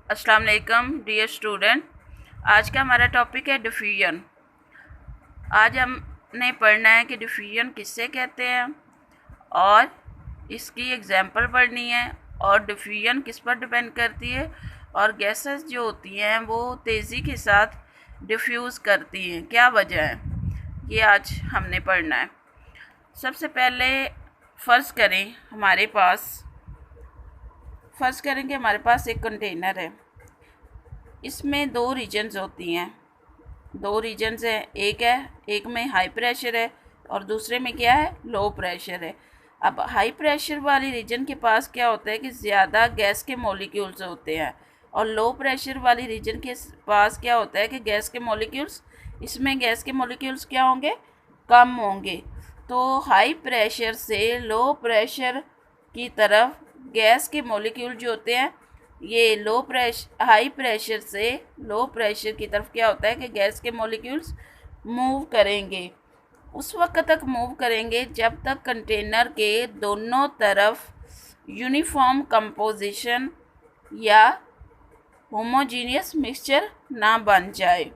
अस्सलाम वालेकुम dear student. आज का हमारा टॉपिक है डिफ्यूजन। आज हमने पढ़ना है कि डिफ्यूजन किससे कहते हैं और इसकी एग्जांपल पढ़नी है और डिफ्यूजन किस पर डिपेंड करती है और गैसेस जो होती हैं वो तेज़ी के साथ डिफ्यूज़ करती हैं, क्या वजह है, ये आज हमने पढ़ना है। सबसे पहले फ़र्ज़ करें कि हमारे पास एक कंटेनर है। इसमें दो रीजन्स होती हैं, दो रीजन्स हैं, एक में हाई प्रेशर है और दूसरे में क्या है, लो प्रेशर है। अब हाई प्रेशर वाली रीजन के पास क्या होता है कि ज़्यादा गैस के मॉलिक्यूल्स होते हैं और लो प्रेशर वाली रीजन के पास क्या होता है कि गैस के मॉलिक्यूल्स क्या होंगे, कम होंगे। तो हाई प्रेशर से लो प्रेशर की तरफ गैस के मॉलिक्यूल जो होते हैं, ये हाई प्रेशर से लो प्रेशर की तरफ क्या होता है कि गैस के मॉलिक्यूल्स मूव करेंगे। उस वक्त तक मूव करेंगे जब तक कंटेनर के दोनों तरफ यूनिफॉर्म कंपोजिशन या होमोजीनियस मिक्सचर ना बन जाए।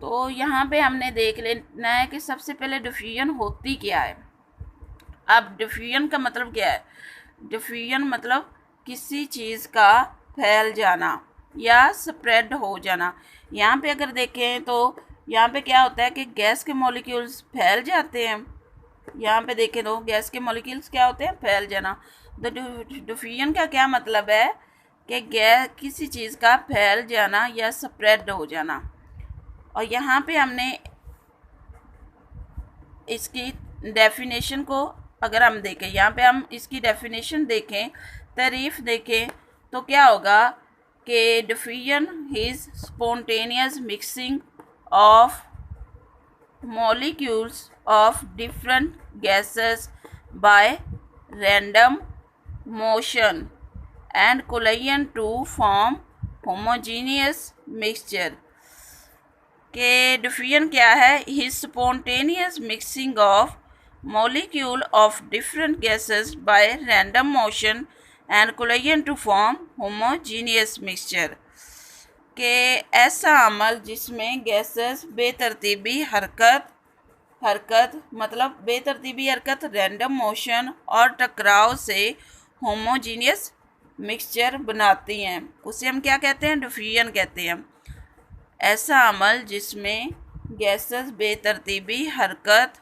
तो यहाँ पे हमने देख लेना है कि सबसे पहले डिफ्यूजन होती क्या है। अब डिफ्यूजन का मतलब क्या है? डिफ्यूजन मतलब किसी चीज़ का फैल जाना या स्प्रेड हो जाना। यहाँ पे अगर देखें तो यहाँ पे क्या होता है कि गैस के मॉलिक्यूल्स फैल जाते हैं। यहाँ पे देखें तो गैस के मॉलिक्यूल्स क्या होते हैं, फैल जाना। तो डिफ्यूजन का क्या मतलब है कि गैस किसी चीज़ का फैल जाना या स्प्रेड हो जाना। और यहाँ पे हमने इसकी डेफिनेशन को अगर हम देखें, यहाँ पे हम इसकी डेफिनेशन देखें, तारीफ देखें, तो क्या होगा कि diffusion is spontaneous mixing of molecules of different gases by random motion and collision to form homogeneous mixture। के डिफ्यूजन क्या है? His spontaneous mixing of molecule of different gases by random motion and collision to form homogeneous mixture। के ऐसा अमल जिसमें gases बेतरतीबी हरकत मतलब बेतरतीबी हरकत, random motion और टकराव से होमोजीनियस मिक्सचर बनाती हैं, उसे हम क्या कहते हैं? डिफ्यूजन कहते हैं। ऐसा अमल जिसमें गैसेस बेतरतीबी हरकत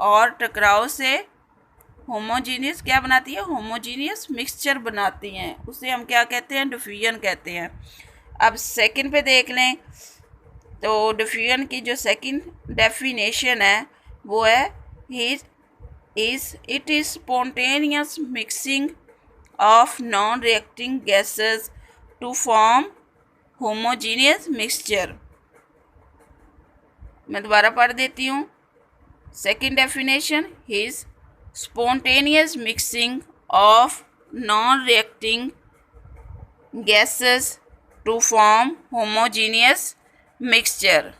और टकराव से होमोजीनियस क्या बनाती है? होमोजीनियस मिक्सचर बनाती हैं, उसे हम क्या कहते हैं? डिफ्यूजन कहते हैं। अब सेकंड पे देख लें तो डिफ्यूजन की जो सेकंड डेफिनेशन है वो है it is spontaneous mixing of non reacting gases to form homogeneous mixture. मैं दोबारा पढ़ देती हूँ। Second definition is spontaneous mixing of non reacting gases to form homogeneous mixture.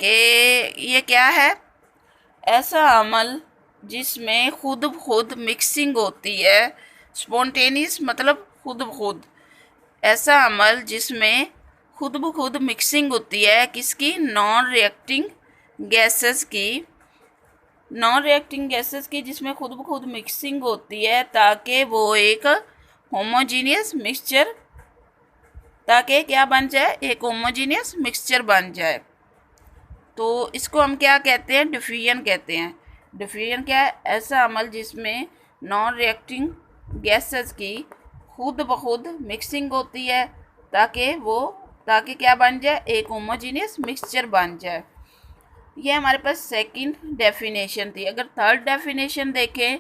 के ये क्या है? ऐसा अमल जिसमें खुद मिक्सिंग होती है। स्पॉन्टेनियस मतलब खुद। ऐसा अमल जिसमें खुद मिक्सिंग होती है, किसकी? नॉन रिएक्टिंग गैसेस की जिसमें खुद मिक्सिंग होती है ताकि वो एक होमोजीनियस मिक्सचर, ताकि क्या बन जाए? एक होमोजीनियस मिक्सचर बन जाए। तो इसको हम क्या कहते हैं? डिफ्यूजन कहते हैं। डिफ्यूजन क्या है? ऐसा अमल जिसमें नॉन रिएक्टिंग गैसेस की खुद मिक्सिंग होती है ताकि क्या बन जाए? एक होमोजीनियस मिक्सचर बन जाए। ये हमारे पास सेकंड डेफिनेशन थी। अगर थर्ड डेफिनेशन देखें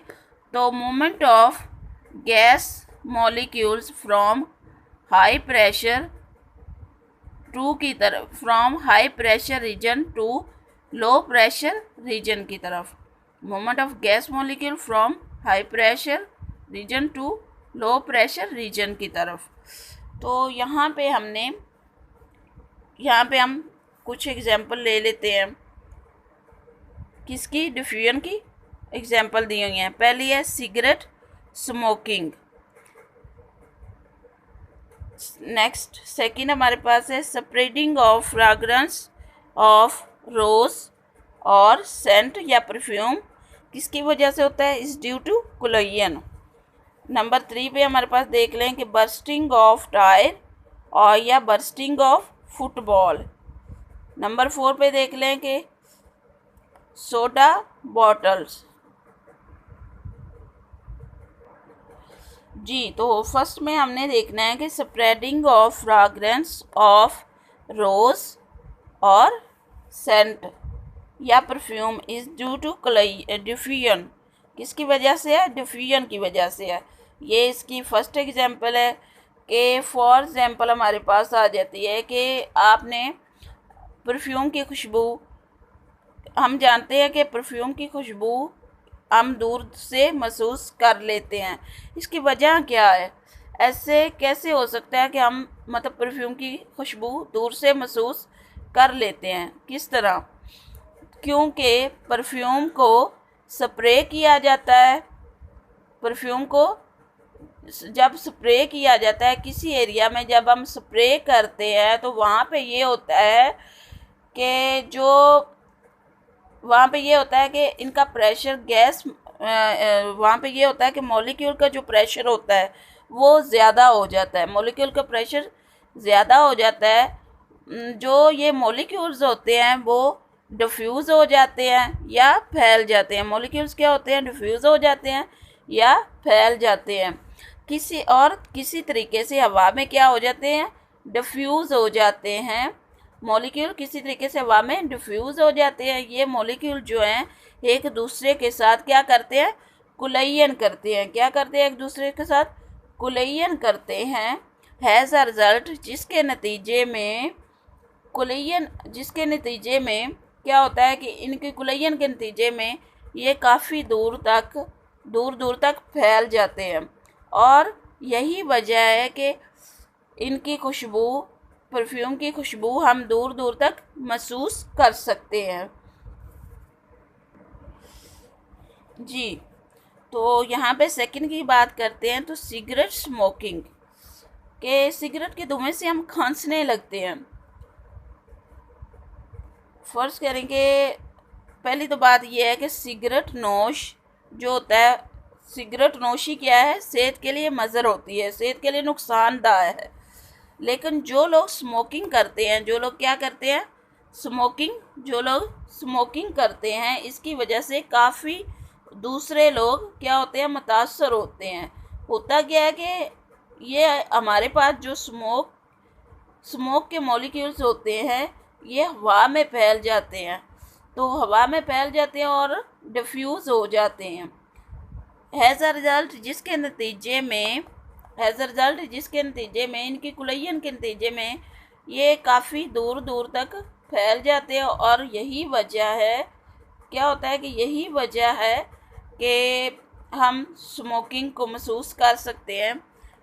तो movement of gas molecules from high pressure region to low pressure region की तरफ। Movement of gas molecule from high pressure region to low pressure region की तरफ। तो यहाँ पे हम कुछ एग्जांपल ले लेते हैं। किसकी? डिफ्यूजन की एग्जांपल दी हुई हैं। पहली है सिगरेट स्मोकिंग। नेक्स्ट सेकंड हमारे पास है spreading of fragrance of rose और सेंट या परफ्यूम किसकी वजह से होता है, इज ड्यू टू कोलोयन। नंबर 3 पे हमारे पास देख लें कि बर्स्टिंग ऑफ टायर और या बर्स्टिंग ऑफ फुटबॉल। नंबर 4 पे देख लें कि सोडा बॉटल्स। जी, तो फर्स्ट में हमने देखना है कि spreading of fragrance of rose और सेंट या perfume is due to diffusion. किसकी वजह से है, डिफ्यूजन की वजह से है। ये इसकी फर्स्ट एग्जांपल है कि फॉर एग्जांपल हमारे पास आ जाती है कि आपने परफ्यूम की खुशबू, हम जानते हैं कि परफ्यूम की खुशबू हम दूर से महसूस कर लेते हैं। इसकी वजह क्या है, ऐसे कैसे हो सकता है कि हम मतलब परफ्यूम की खुशबू दूर से महसूस कर लेते हैं, किस तरह, क्योंकि परफ्यूम को स्प्रे किया जाता है। परफ्यूम को जब स्प्रे किया जाता है किसी एरिया में, जब हम स्प्रे करते हैं तो वहाँ पे ये होता है कि इनका प्रेशर गैस, वहाँ पे ये होता है कि मॉलिक्यूल का जो प्रेशर होता है वो ज़्यादा हो जाता है। मॉलिक्यूल का प्रेशर ज़्यादा हो जाता है। जो ये मॉलिक्यूल्स होते हैं वो डिफ्यूज़ हो जाते हैं या फैल जाते हैं। मॉलिक्यूल्स क्या होते हैं, डिफ्यूज़ हो जाते हैं या फैल जाते हैं। किसी तरीके से हवा में क्या हो जाते हैं, डिफ्यूज़ हो जाते हैं। मॉलिक्यूल किसी तरीके से हवा में डिफ्यूज़ हो जाते हैं। ये मॉलिक्यूल जो हैं एक दूसरे के साथ क्या करते हैं, कुलयन करते हैं। क्या करते हैं, एक दूसरे के साथ कुलयन करते हैं। हैज़ अ रिजल्ट, जिसके नतीजे में क्या होता है कि इनके कुलयन के नतीजे में ये काफ़ी दूर तक फैल जाते हैं। और यही वजह है कि इनकी खुशबू, परफ्यूम की खुशबू हम दूर दूर तक महसूस कर सकते हैं। जी, तो यहाँ पे सेकंड की बात करते हैं। तो सिगरेट स्मोकिंग, के सिगरेट के धुएं से हम खांसने लगते हैं। फर्स्ट करेंगे, पहली तो बात यह है कि सिगरेट नोश जो होता है, सिगरेट नोशी क्या है, सेहत के लिए मज़र होती है, सेहत के लिए नुकसानदायक है। लेकिन जो लोग स्मोकिंग करते हैं, जो लोग क्या करते हैं, जो लोग स्मोकिंग करते हैं, इसकी वजह से काफ़ी दूसरे लोग क्या होते हैं, मुतासर होते हैं। होता क्या है कि ये हमारे पास जो स्मोक के मॉलिक्यूल्स होते हैं ये हवा में फैल जाते हैं। तो हवा में फैल जाते हैं और डिफ्यूज़ हो जाते हैं। हैज़ अ रिजल्ट, जिसके नतीजे में इनकी कुलयन के नतीजे में ये काफ़ी दूर दूर तक फैल जाते हैं। और यही वजह है, क्या होता है कि यही वजह है कि हम स्मोकिंग को महसूस कर सकते हैं,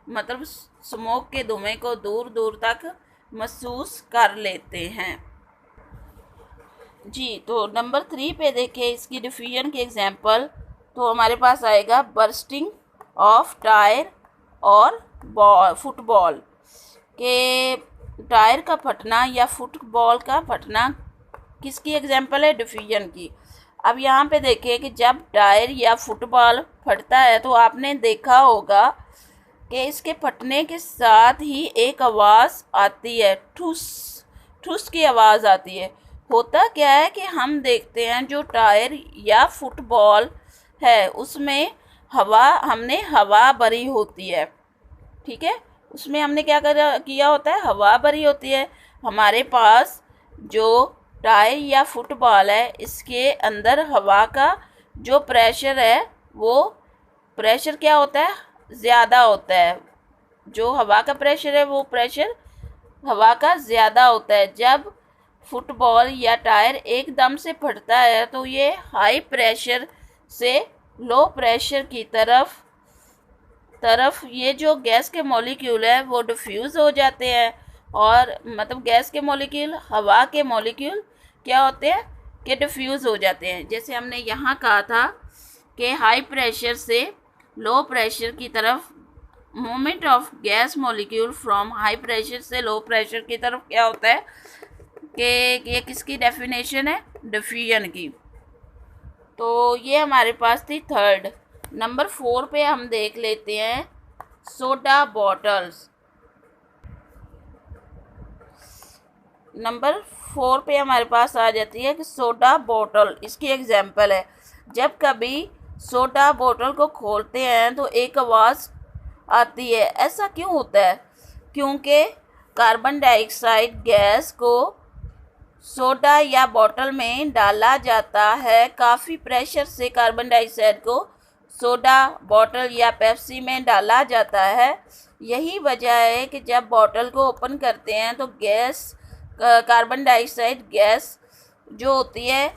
मतलब स्मोक के धुएं को दूर दूर तक महसूस कर लेते हैं। जी, तो नंबर 3 पे देखें इसकी डिफ्यूजन की एग्जांपल, तो हमारे पास आएगा बर्स्टिंग ऑफ टायर और फुटबॉल। के टायर का फटना या फुटबॉल का फटना किसकी एग्जांपल है, डिफ्यूजन की। अब यहाँ पे देखें कि जब टायर या फुटबॉल फटता है तो आपने देखा होगा कि इसके फटने के साथ ही एक आवाज़ आती है, ठुस ठुस की आवाज़ आती है। होता क्या है कि हम देखते हैं जो टायर या फुटबॉल है उसमें हवा भरी होती है, ठीक है, उसमें हमने क्या किया होता है, हवा भरी होती है। हमारे पास जो टायर या फुटबॉल है इसके अंदर हवा का जो प्रेशर है वो प्रेशर क्या होता है, ज़्यादा होता है। जो हवा का प्रेशर है वो प्रेशर हवा का ज़्यादा होता है। जब फुटबॉल या टायर एकदम से फटता है तो ये हाई प्रेशर से लो प्रेशर की तरफ ये जो गैस के मॉलिक्यूल है वो डिफ्यूज़ हो जाते हैं। और मतलब गैस के मॉलिक्यूल, हवा के मॉलिक्यूल क्या होते हैं कि डिफ्यूज़ हो जाते हैं। जैसे हमने यहाँ कहा था कि हाई प्रेशर से लो प्रेशर की तरफ movement of gas molecule from high pressure से लो प्रेशर की तरफ क्या होता है कि ये किसकी डेफिनेशन है, डिफ्यूजन की। तो ये हमारे पास थी थर्ड। नंबर 4 पे हम देख लेते हैं सोडा बॉटल्स। नंबर 4 पे हमारे पास आ जाती है कि सोडा बोतल, इसकी एग्जांपल है। जब कभी सोडा बोतल को खोलते हैं तो एक आवाज़ आती है। ऐसा क्यों होता है? क्योंकि कार्बन डाइऑक्साइड गैस को सोडा या बोतल में डाला जाता है। काफ़ी प्रेशर से कार्बन डाइऑक्साइड को सोडा बोतल या पेप्सी में डाला जाता है। यही वजह है कि जब बोतल को ओपन करते हैं तो गैस, कार्बन डाइऑक्साइड गैस जो होती है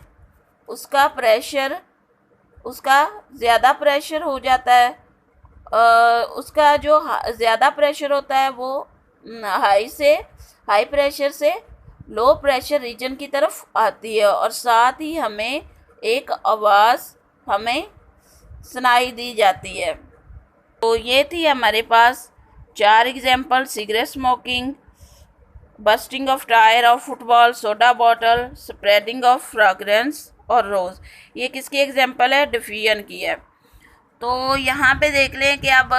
उसका प्रेशर, उसका ज़्यादा प्रेशर हो जाता है। उसका जो ज़्यादा प्रेशर होता है वो हाई प्रेशर से लो प्रेशर रीजन की तरफ आती है और साथ ही हमें एक आवाज़ हमें सुनाई दी जाती है। तो ये थी हमारे पास 4 example, cigarette smoking, bursting of tyre of football, soda bottle, spreading of fragrance और रोज़। ये किसकी एग्जाम्पल है? डिफ्यूजन की है। तो यहाँ पे देख लें कि अब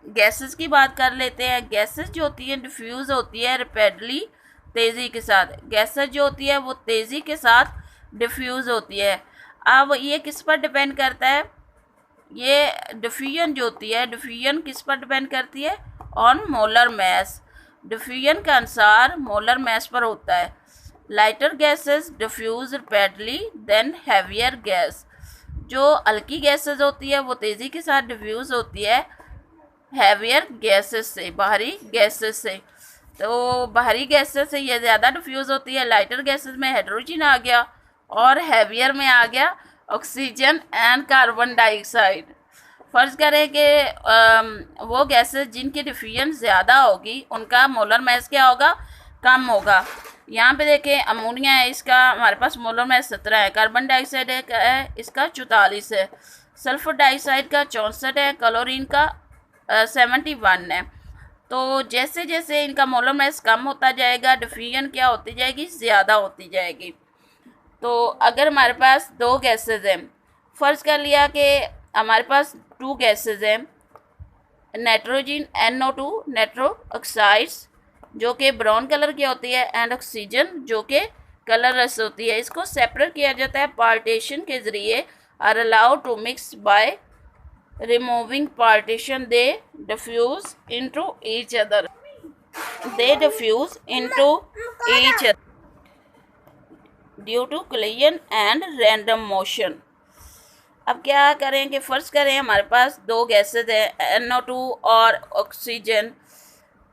गैसेस की बात कर लेते हैं। गैसेस जो होती हैं डिफ्यूज़ होती है रैपिडली, तेज़ी के साथ। गैसेस जो होती है वो तेज़ी के साथ डिफ्यूज़ होती है। अब ये किस पर डिपेंड करता है? ये डिफ्यूजन जो होती है, डिफ्यूजन किस पर डिपेंड करती है? On molar mass. डिफ्यूजन का अनुसार मोलर मैस पर होता है। Lighter gases diffuse rapidly then heavier gas. जो हल्की गैसेस होती है वो तेज़ी के साथ डिफ्यूज़ होती है हैवियर गैसेस से, बाहरी गैसेस से। तो बाहरी गैसेस से ये ज़्यादा डिफ्यूज़ होती है। लाइटर गैसेस में हाइड्रोजन आ गया और हैवियर में आ गया ऑक्सीजन एंड कार्बन डाइऑक्साइड। फ़र्ज़ करें कि वो गैसेस जिनकी डिफ्यूजन ज़्यादा होगी उनका मोलर मैस क्या होगा? कम होगा। यहाँ पे देखें अमोनिया है, इसका हमारे पास मोलर मैस 17 है। कार्बन डाइऑक्साइड है, इसका 44 है। सल्फर डाइऑक्साइड का 64 है। क्लोरीन का 71 है। तो जैसे जैसे इनका मोलर मैस कम होता जाएगा डिफ्यूजन क्या होती जाएगी? ज़्यादा होती जाएगी। तो अगर हमारे पास 2 गैसेज हैं, फ़र्ज़ कर लिया कि हमारे पास 2 गैसेज हैं, नाइट्रोजन NO2 नाइट्रो ऑक्साइड्स जो कि ब्राउन कलर की होती है एंड ऑक्सीजन जो कि कलरलेस होती है। इसको सेपरेट किया जाता है पार्टीशन के ज़रिए। Are allowed to mix by removing partition, they diffuse into each other. They diffuse into each other due to collision and random motion. अब क्या करें कि फ़र्ज़ करें हमारे पास 2 गैसेज हैं NO2 और ऑक्सीजन।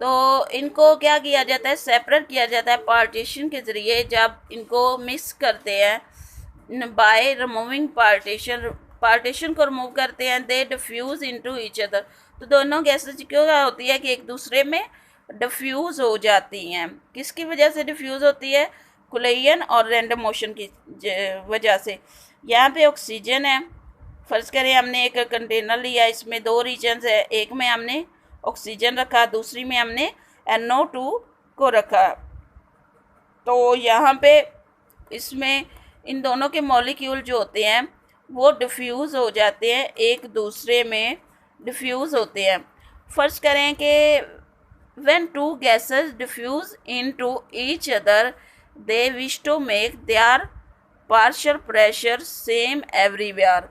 तो इनको क्या किया जाता है? सेपरेट किया जाता है पार्टीशन के ज़रिए। जब इनको मिक्स करते हैं बाय रिमूविंग पार्टीशन को रिमूव करते हैं, दे डिफ्यूज़ इनटू ईच अदर। तो दोनों गैसेज क्यों होती है कि एक दूसरे में डिफ्यूज़ हो जाती हैं। किसकी वजह से डिफ्यूज़ होती है? कोलिजन और रैंडम मोशन की वजह से। यहाँ पे ऑक्सीजन है, फ़र्ज़ करें हमने एक कंटेनर लिया, इसमें 2 रीजन्स है। एक में हमने ऑक्सीजन रखा, दूसरी में हमने NO2 को रखा। तो यहाँ पे इसमें इन दोनों के मॉलिक्यूल जो होते हैं वो डिफ्यूज़ हो जाते हैं, एक दूसरे में डिफ्यूज़ होते हैं। फ़र्ज़ करें कि when 2 gases diffuse into each other, they wish to make their partial pressure same everywhere।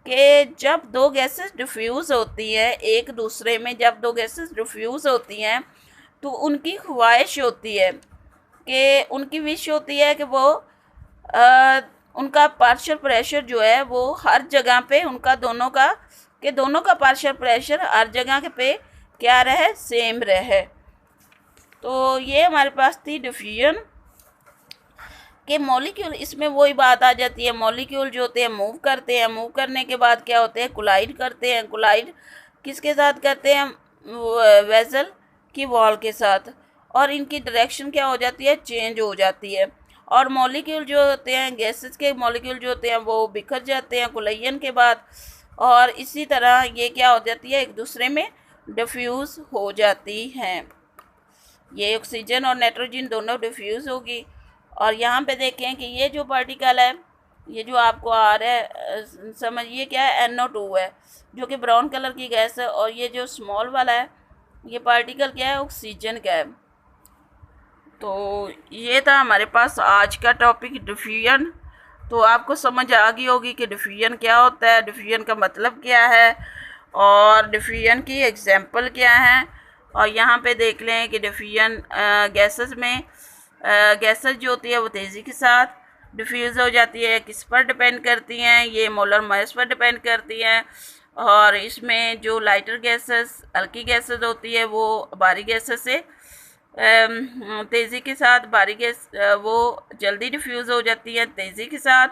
कि जब 2 गैसेस डिफ्यूज़ होती हैं एक दूसरे में, जब 2 गैसेस डिफ्यूज़ होती हैं तो उनकी ख्वाहिश होती है कि उनकी विश होती है कि वो उनका पार्शियल प्रेशर जो है वो हर जगह पे उनका दोनों का पार्शियल प्रेशर हर जगह पे क्या रहे? सेम रहे। तो ये हमारे पास थी डिफ्यूजन के मॉलिक्यूल। इसमें वही बात आ जाती है, मॉलिक्यूल जो होते हैं मूव करते हैं, मूव करने के बाद क्या होते हैं? कोलाइड करते हैं। कोलाइड किसके साथ करते हैं? वेसल की वॉल के साथ। और इनकी डायरेक्शन क्या हो जाती है? चेंज हो जाती है। और मॉलिक्यूल जो होते हैं, गैसेस के मॉलिक्यूल जो होते हैं वो बिखर जाते हैं कोलिजन के बाद। और इसी तरह ये क्या हो जाती है? एक दूसरे में डिफ्यूज़ हो जाती हैं। ये ऑक्सीजन और नाइट्रोजन दोनों डिफ्यूज़ होगी। और यहाँ पे देखें कि ये जो पार्टिकल है, ये जो आपको आ रहा है, समझिए क्या है, NO2 है, जो कि ब्राउन कलर की गैस है। और ये जो स्मॉल वाला है, ये पार्टिकल क्या है, ऑक्सीजन का है। तो ये था हमारे पास आज का टॉपिक डिफ्यूजन। तो आपको समझ आ गई होगी कि डिफ्यूजन क्या होता है, डिफ्यूजन का मतलब क्या है, और डिफ्यूजन की एग्जांपल क्या है। और यहाँ पे देख लें कि डिफ्यूजन गैसेस में गैसेस जो होती है वो तेज़ी के साथ डिफ्यूज़ हो जाती है। किस पर डिपेंड करती हैं, ये मोलर मास पर डिपेंड करती हैं। और इसमें जो लाइटर गैसेस, हल्की गैसेस होती है, वो भारी गैसेस से तेज़ी के साथ, भारी गैस वो जल्दी डिफ्यूज़ हो जाती है तेज़ी के साथ।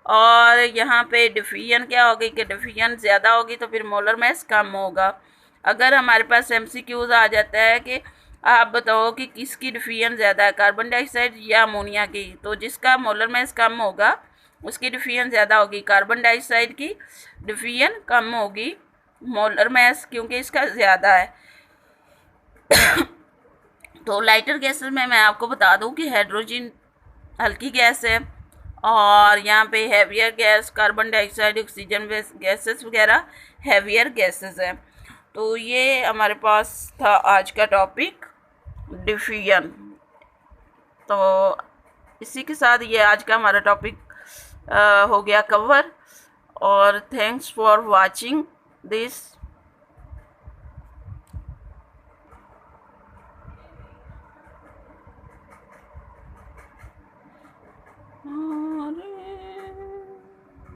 और यहाँ पे डिफ्यूजन क्या होगी कि डिफ्यूजन ज़्यादा होगी तो फिर मोलर मास कम होगा। अगर हमारे पास MCQs आ जाता है कि आप बताओ कि किसकी डिफ्यूजन ज़्यादा है, कार्बन डाइऑक्साइड या अमोनिया की, तो जिसका मोलर मास कम होगा उसकी डिफ्यूजन ज़्यादा होगी। कार्बन डाइऑक्साइड की डिफ्यूजन कम होगी मोलर मास, क्योंकि इसका ज़्यादा है। तो लाइटर गैसेस में मैं आपको बता दूं कि हाइड्रोजन हल्की गैस है, और यहाँ पे heavier gas, carbon dioxide, oxygen gases वगैरह हैवियर गैसेस हैं। तो ये हमारे पास था आज का टॉपिक डिफ्यूजन। तो इसी के साथ ये आज का हमारा टॉपिक हो गया कवर। और थैंक्स फॉर वाचिंग दिस।